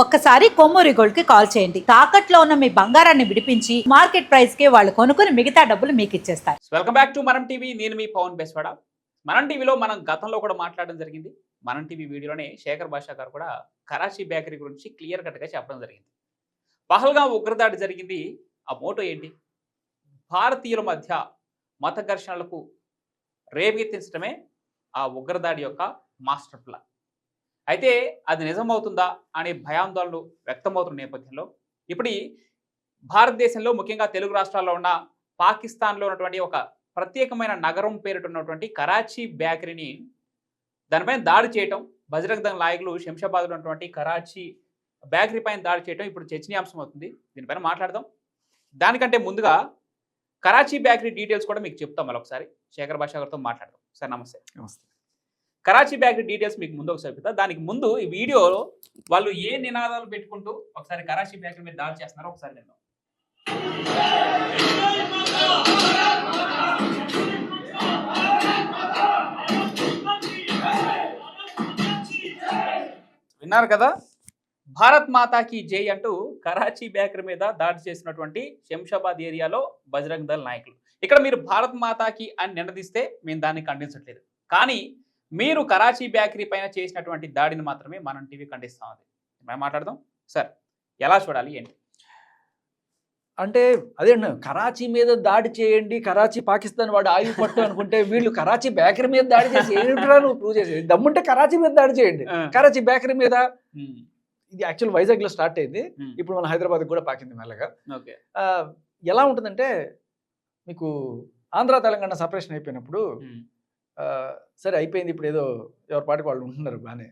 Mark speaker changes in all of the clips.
Speaker 1: ఒక్కసారి కొమ్మూరి గోల్డ్ కి కాల్ చేయండి. తాకట్లో ఉన్న మీ బంగారాన్ని విడిపించి మార్కెట్ ప్రైస్ కి వాళ్ళు కొనుక్కుని మిగతా డబ్బులు మీకు ఇచ్చేస్తారు.
Speaker 2: వెల్కమ్ బ్యాక్ టు మనం టీవీ. నేను మీ పవన్ బెస్వాడ. మనం టీవీలో మనం గతంలో కూడా మాట్లాడడం జరిగింది. మనం టీవీ వీడియోలోనే శేఖర్ భాషా గారు కూడా కరాచీ బేకరీ గురించి క్లియర్ కట్గా చెప్పడం జరిగింది. పహల్గాం ఉగ్రదాడి జరిగింది. ఆ మోటో ఏంటి? భారతీయుల మధ్య మత ఘర్షణలకు రేవెత్తించడమే ఆ ఉగ్రదాడి యొక్క మాస్టర్ ప్లాన్. అయితే అది నిజమవుతుందా అనే భయాందోళనలు వ్యక్తమవుతున్న నేపథ్యంలో ఇప్పుడు భారతదేశంలో ముఖ్యంగా తెలుగు రాష్ట్రాల్లో ఉన్న పాకిస్తాన్లో ఉన్నటువంటి ఒక ప్రత్యేకమైన నగరం పేరుటున్నటువంటి కరాచీ బేకరీని దానిపైన దాడి చేయటం, బజరంగ్ దళ్ నాయకులు శంషాబాద్లో ఉన్నటువంటి కరాచీ బేకరీ పైన దాడి చేయటం ఇప్పుడు చర్చనీయాంశం అవుతుంది. దీనిపైన మాట్లాడదాం. దానికంటే ముందుగా కరాచీ బేకరీ డీటెయిల్స్ కూడా మీకు చెప్తాం. మరొకసారి శేఖర్ భాషా గారితో మాట్లాడదాం. సార్ నమస్తే.
Speaker 3: నమస్తే.
Speaker 2: కరాచీ బేకరీ డీటెయిల్స్ మీకు ముందు ఒకసారి చెప్తా. దానికి ముందు ఈ వీడియోలో వాళ్ళు ఏ నినాదాలు పెట్టుకుంటూ ఒకసారి కరాచీ బేకరీ మీద దాడి చేస్తున్నారో ఒకసారి విందాం. విన్నారు కదా, భారత్ మాతాకి జై అంటూ కరాచీ బేకరీ మీద దాడి చేసినటువంటి శంషాబాద్ ఏరియాలో బజరంగ్ దళ్ నాయకులు. ఇక్కడ మీరు భారత్ మాతాకి అని నినదిస్తే మేము దాన్ని ఖండించట్లేదు, కానీ మీరు కరాచీ బేకరీ పైన చేసినటువంటి దాడిని మాత్రమే మనం టీవీ ఖండిస్తా ఉంది. మేము మాట్లాడదాం. సార్ ఎలా చూడాలి ఏంటి?
Speaker 3: అంటే అదే కరాచీ మీద దాడి చేయండి, కరాచీ పాకిస్తాన్ వాడు ఆయుధ పట్టు అనుకుంటే వీళ్ళు కరాచీ బేకరీ మీద దాడి చేసి ఏమిట్రా నువ్వు ప్రూవ్ చేసేది? దమ్ముంటే కరాచీ మీద దాడి చేయండి. కరాచీ బేకరీ మీద ఇది యాక్చువల్ వైజాగ్ లో స్టార్ట్ అయింది, ఇప్పుడు మన హైదరాబాద్ కూడా పాకింది మెల్లగా. ఎలా ఉంటుందంటే మీకు ఆంధ్ర తెలంగాణ సపరేషన్ అయిపోయినప్పుడు సరే అయిపోయింది, ఇప్పుడు ఏదో ఎవరి పాటికి వాళ్ళు ఉంటున్నారు బానే.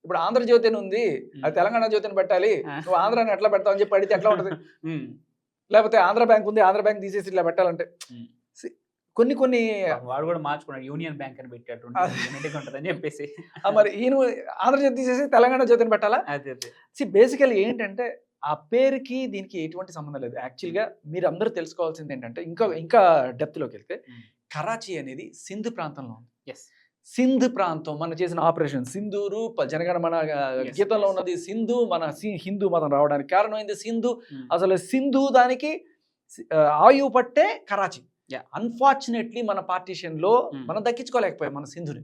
Speaker 3: ఇప్పుడు ఆంధ్రజ్యోతి అని ఉంది, అది తెలంగాణ జ్యోతిని పెట్టాలి, నువ్వు ఆంధ్రాని ఎట్లా పెడతావు అని చెప్పి అడిగితే ఎట్లా ఉంటుంది? లేకపోతే ఆంధ్ర బ్యాంక్ ఉంది, ఆంధ్ర బ్యాంక్ తీసేసి ఇట్లా పెట్టాలంటే కొన్ని కొన్ని
Speaker 2: వాడు కూడా మార్చుకున్నాడు, యూనియన్ బ్యాంక్ అని పెట్టేట్టు ఉంటుందని చెప్పేసి.
Speaker 3: మరి ఈయన ఆంధ్రజ్యోతి తీసేసి తెలంగాణ జ్యోతిని పెట్టాలా? బేసికల్లీ ఏంటంటే ఆ పేరుకి దీనికి ఎటువంటి సంబంధం లేదు. యాక్చువల్గా మీరు అందరూ తెలుసుకోవాల్సింది ఏంటంటే ఇంకా డెప్త్లోకి వెళ్తే కరాచీ అనేది సింధ్ ప్రాంతంలో ఉంది. సింధ్ ప్రాంతం మనం చేసిన ఆపరేషన్ సింధూరు జనగణ మన గీతంలో ఉన్నది సింధు, మన హిందూ మతం రావడానికి కారణమైంది సింధు. అసలు సింధు దానికి ఆయువు పట్టే కరాచీ. అన్ఫార్చునేట్లీ మన పార్టీషన్ లో మనం దక్కించుకోలేకపోయాం మన సింధుని.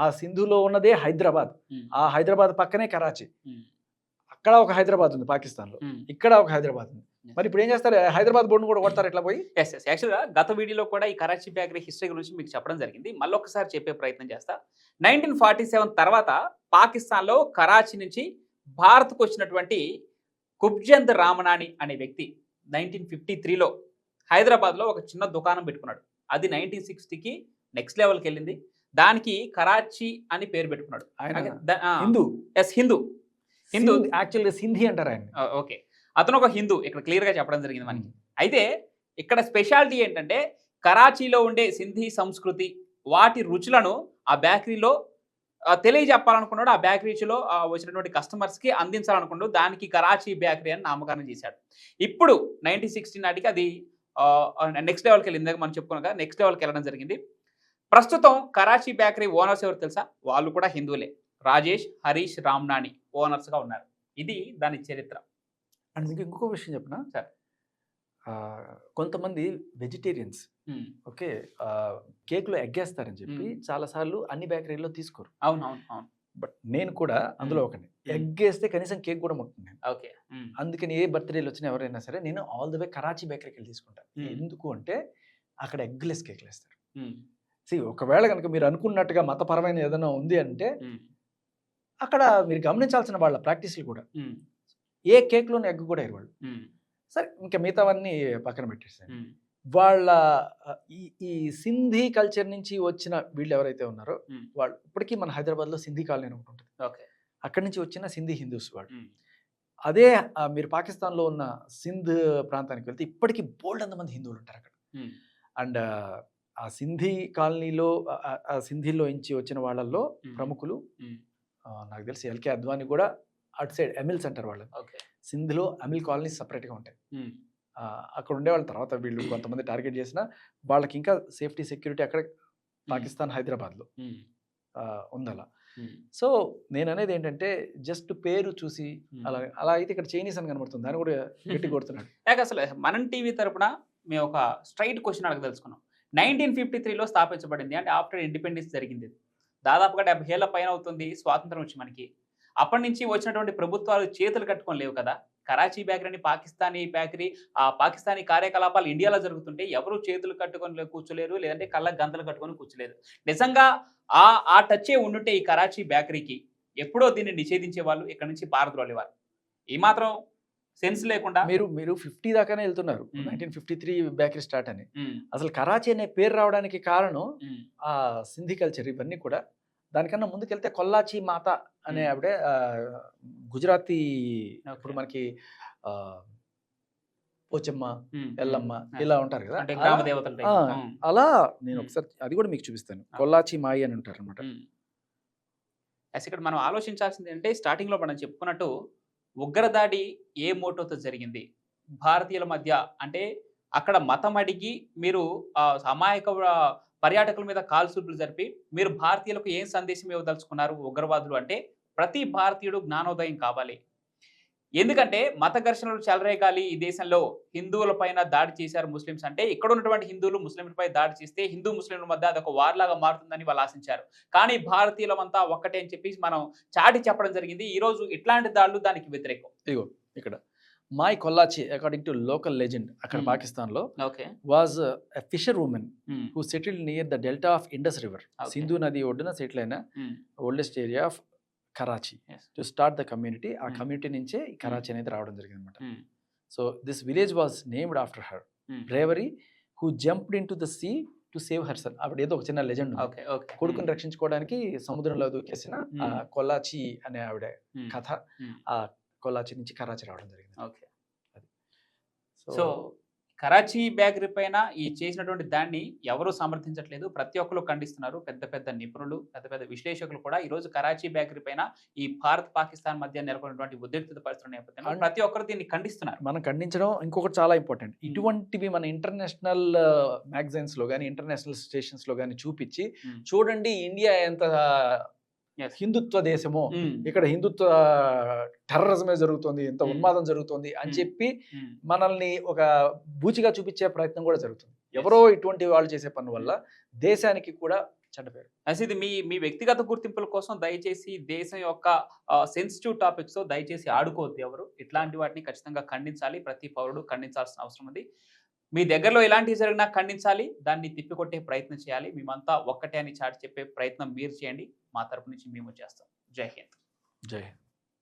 Speaker 3: ఆ సింధులో ఉన్నదే హైదరాబాద్, ఆ హైదరాబాద్ పక్కనే కరాచీ. అక్కడ ఒక హైదరాబాద్ ఉంది పాకిస్తాన్ లో, ఇక్కడ ఒక హైదరాబాద్ ఉంది. మరి ఇప్పుడు ఏం చేస్తారు? హైదరాబాద్ బోర్డును కూడా కొడతారు ఎట్లా పోయి?
Speaker 2: యాక్చువల్గా గత వీడియోలో కూడా ఈ కరాచీ బేకరీ హిస్టరీ గురించి మీకు చెప్పడం జరిగింది. మళ్ళీ ఒకసారి చెప్పే ప్రయత్నం చేస్తా. 1947 తర్వాత పాకిస్తాన్లో కరాచీ నుంచి భారత్కు వచ్చినటువంటి కుబ్జంద్ రామనాని అనే వ్యక్తి 1953లో హైదరాబాద్లో ఒక చిన్న దుకాణం పెట్టుకున్నాడు. అది 1960కి నెక్స్ట్ లెవెల్కి వెళ్ళింది. దానికి కరాచీ అని పేరు పెట్టుకున్నాడు. హిందూ
Speaker 3: యాక్చువల్గా సింధీ అంటారు ఆయన.
Speaker 2: ఓకే, అతను ఒక హిందూ. ఇక్కడ క్లియర్గా చెప్పడం జరిగింది మనకి. అయితే ఇక్కడ స్పెషాలిటీ ఏంటంటే కరాచీలో ఉండే సింధీ సంస్కృతి, వాటి రుచులను ఆ బేకరీలో తెలియజెప్పాలనుకున్నాడు. ఆ బేకరీలో వచ్చినటువంటి కస్టమర్స్కి అందించాలనుకున్నాడు. దానికి కరాచీ బేకరీ అని నామకరణం చేశాడు. ఇప్పుడు 1960 నాటికి అది నెక్స్ట్ లెవెల్కి వెళ్ళింది. మనం చెప్పుకున్నాక నెక్స్ట్ లెవెల్కి వెళ్ళడం జరిగింది. ప్రస్తుతం కరాచీ బేకరీ ఓనర్స్ ఎవరు తెలుసా? వాళ్ళు కూడా హిందువులే. రాజేష్, హరీష్, రామ్నాని ఓనర్స్గా ఉన్నారు. ఇది దాని చరిత్ర.
Speaker 3: అండ్ మీకు ఇంకొక విషయం చెప్పనా సార్, కొంతమంది వెజిటేరియన్స్ ఓకే కేక్లో ఎగ్గేస్తారని చెప్పి చాలాసార్లు అన్ని బేకరీల్లో తీసుకోరు.
Speaker 2: అవును.
Speaker 3: బట్ నేను కూడా అందులో ఒకటి, ఎగ్గేస్తే కనీసం కేక్ కూడా ముట్టుకున్నాను.
Speaker 2: ఓకే,
Speaker 3: అందుకని ఏ బర్త్డేలు వచ్చినా ఎవరైనా సరే నేను ఆల్ ద వే కరాచీ బేకరీకి వెళ్ళి తీసుకుంటాను. ఎందుకు అంటే అక్కడ ఎగ్లెస్ కేక్లు వేస్తారు. ఒకవేళ కనుక మీరు అనుకున్నట్టుగా మతపరమైన ఏదైనా ఉంది అంటే అక్కడ మీరు గమనించాల్సిన వాళ్ళ ప్రాక్టీస్లు కూడా ఏ కేక్లోని ఎగ్ కూడా ఇవ్వరు. సరే ఇంకా మిగతావన్నీ పక్కన పెట్టేసారు. వాళ్ళ ఈ సింధీ కల్చర్ నుంచి వచ్చిన వీళ్ళు ఎవరైతే ఉన్నారో వాళ్ళు ఇప్పటికీ మన హైదరాబాద్లో సింధీ కాలనీ ఒకటి ఉంటుంది. అక్కడి నుంచి వచ్చిన సింధీ హిందూస్ వాళ్ళు. అదే మీరు పాకిస్తాన్లో ఉన్న సింధ్ ప్రాంతానికి వెళ్తే ఇప్పటికీ బోల్డ్ అంతమంది హిందువులు ఉంటారు అక్కడ. అండ్ ఆ సింధీ కాలనీలో ఆ సింధీలో నుంచి వచ్చిన వాళ్ళల్లో ప్రముఖులు నాకు తెలిసి ఎల్కే అద్వానీ కూడా అటు సైడ్ ఎమిల్స్ అంటారు వాళ్ళు. సింధ్లో అమిల్ కాలనీస్ సపరేట్గా ఉంటాయి. అక్కడ ఉండే వాళ్ళ తర్వాత వీళ్ళు కొంతమంది టార్గెట్ చేసిన వాళ్ళకి ఇంకా సేఫ్టీ సెక్యూరిటీ అక్కడ పాకిస్తాన్ హైదరాబాద్లో ఉంది. అలా సో నేను అనేది ఏంటంటే జస్ట్ పేరు చూసి అలా అలా అయితే ఇక్కడ చైనీస్ అని కనబడుతుంది, దాన్ని కూడా గట్టి కొడుతున్నాడు.
Speaker 2: లేక అసలు మనం టీవీ తరపున మేము ఒక స్ట్రైట్ క్వశ్చన్ అడగదలుచుకున్నాం. 1953లో స్థాపించబడింది, అంటే ఆఫ్టర్ ఇండిపెండెన్స్ జరిగింది. దాదాపుగా 70 ఏళ్ల పైన అవుతుంది స్వాతంత్రం వచ్చి మనకి. అప్పటి నుంచి వచ్చినటువంటి ప్రభుత్వాలు చేతులు కట్టుకొని లేవు కదా. కరాచీ బేకరీని పాకిస్తానీ బేకరీ, ఆ పాకిస్తానీ కార్యకలాపాలు ఇండియాలో జరుగుతుంటే ఎవరు చేతులు కట్టుకొని కూర్చోలేరు, లేదంటే కళ్ళ గంతలు కట్టుకొని కూర్చోలేదు. నిజంగా ఆ టచ్చే ఉండుంటే ఈ కరాచీ బేకరీకి ఎప్పుడో దీన్ని నిషేధించే వాళ్ళు, ఇక్కడ నుంచి పారద్రోలేవారు. ఈ మాత్రం సెన్స్ లేకుండా
Speaker 3: మీరు 50 దాకానే వెళ్తున్నారు. 1953 బేకరీ స్టార్ట్ అని. అసలు కరాచీ అనే పేరు రావడానికి కారణం ఆ సింధీ కల్చర్, ఇవన్నీ కూడా. దానికన్నా ముందుకెళ్తే కొల్లాచి మాత అనే ఆవిడే గుజరాతీ, ఇప్పుడు మనకి పోచమ్మ, ఎల్లమ్మ ఇలా ఉంటారు కదా,
Speaker 2: గ్రామ దేవతల టైప్.
Speaker 3: అలా నేను ఒకసారి అది కూడా మీకు చూపిస్తాను. కొల్లాచి మాయి అని అంటారు అనమాట.
Speaker 2: ఇక్కడ మనం ఆలోచించాల్సింది అంటే, స్టార్టింగ్ లో మనం చెప్పుకున్నట్టు ఉగ్రదాడి ఏ మోటోతో జరిగింది, భారతీయుల మధ్య, అంటే అక్కడ మతం అడిగి మీరు అమాయక పర్యాటకుల మీద కాల్సుట్లు జరిపి మీరు భారతీయులకు ఏం సందేశం ఇవ్వదలుచుకున్నారు ఉగ్రవాదులు అంటే, ప్రతి భారతీయుడు జ్ఞానోదయం కావాలి. ఎందుకంటే మత ఘర్షణలు చెలరేగాలి ఈ దేశంలో, హిందువుల పైన దాడి చేశారు ముస్లిమ్స్ అంటే, ఇక్కడ ఉన్నటువంటి హిందువులు ముస్లింలపై దాడి చేస్తే హిందూ ముస్లింల మధ్య అదొక వార్లాగా మారుతుందని వాళ్ళు ఆశించారు. కానీ భారతీయులమంతా ఒక్కటే అని చెప్పి మనం చాటి చెప్పడం జరిగింది. ఈ రోజు ఇట్లాంటి దాడులు దానికి వ్యతిరేకం.
Speaker 3: ఇగో ఇక్కడ Mai Kolachi, according to local legend, అక్కడ పాకిస్తాన్ లో was a fisher woman who settled near the delta of Indus river. Sindhu నది ఒడ్డున సెటిల్ అయిన oldest area of Karachi to start the community. ఆ కమ్యూనిటీ నుంచే ఈ కరాచీ అనేది రావడం జరిగింది అనమాట. So this village was named after her bravery who jumped into the sea to save her son. అప్పుడు ఏదో ఒక చిన్న లెజెండ్, కొడుకుని రక్షించుకోవడానికి సముద్రంలో దూకేసిన కొల్లాచి అనే ఆవిడ కథ. ఆ కొల్లాచి నుంచి కరాచీ రావడం జరిగింది.
Speaker 2: సో కరాచీ బేకరీ పైన ఈ చేసినటువంటి దాన్ని ఎవరు సమర్థించట్లేదు, ప్రతి ఒక్కరు ఖండిస్తున్నారు. పెద్ద పెద్ద నిపుణులు, పెద్ద పెద్ద విశ్లేషకులు కూడా ఈ రోజు కరాచీ బేకరీ పైన ఈ భారత్ పాకిస్తాన్ మధ్య నెలకొన్నటువంటి ఉద్రిక్తత పరిస్థితుల నేపథ్యంలో ప్రతి ఒక్కరు దీన్ని ఖండిస్తున్నారు.
Speaker 3: మనం ఖండించడం ఇంకొకటి చాలా ఇంపార్టెంట్. ఇటువంటివి మన ఇంటర్నేషనల్ మ్యాగజైన్స్ లో కానీ ఇంటర్నేషనల్ స్టేషన్స్ లో కానీ చూపించి, చూడండి ఇండియా ఎంత హిందుత్వ దేశము, ఇక్కడ హిందుత్వ టెర్రరిజమే జరుగుతుంది, ఎంత ఉన్మాదం జరుగుతుంది అని చెప్పి మనల్ని ఒక బూచిగా చూపించే ప్రయత్నం కూడా జరుగుతుంది. ఎవరో ఇటువంటి వాళ్ళు చేసే పని వల్ల దేశానికి కూడా చెడ్డ పేరు.
Speaker 2: ఇది మీ వ్యక్తిగత గుర్తింపుల కోసం దయచేసి దేశం యొక్క సెన్సిటివ్ టాపిక్స్ దయచేసి ఆడుకోవద్దు. ఎవరు ఇట్లాంటి వాటిని ఖచ్చితంగా ఖండించాలి, ప్రతి పౌరుడు ఖండించాల్సిన అవసరం ఉంది. మీ దగ్గరలో ఎలాంటివి జరిగినా ఖండించాలి, దాన్ని తిప్పికొట్టే ప్రయత్నం చేయాలి. మేమంతా ఒక్కటే అని చాటి చెప్పే ప్రయత్నం మీరు చేయండి. మా తరపు నుంచి మేము చేస్తాం. జై హింద్.
Speaker 3: జై హింద్.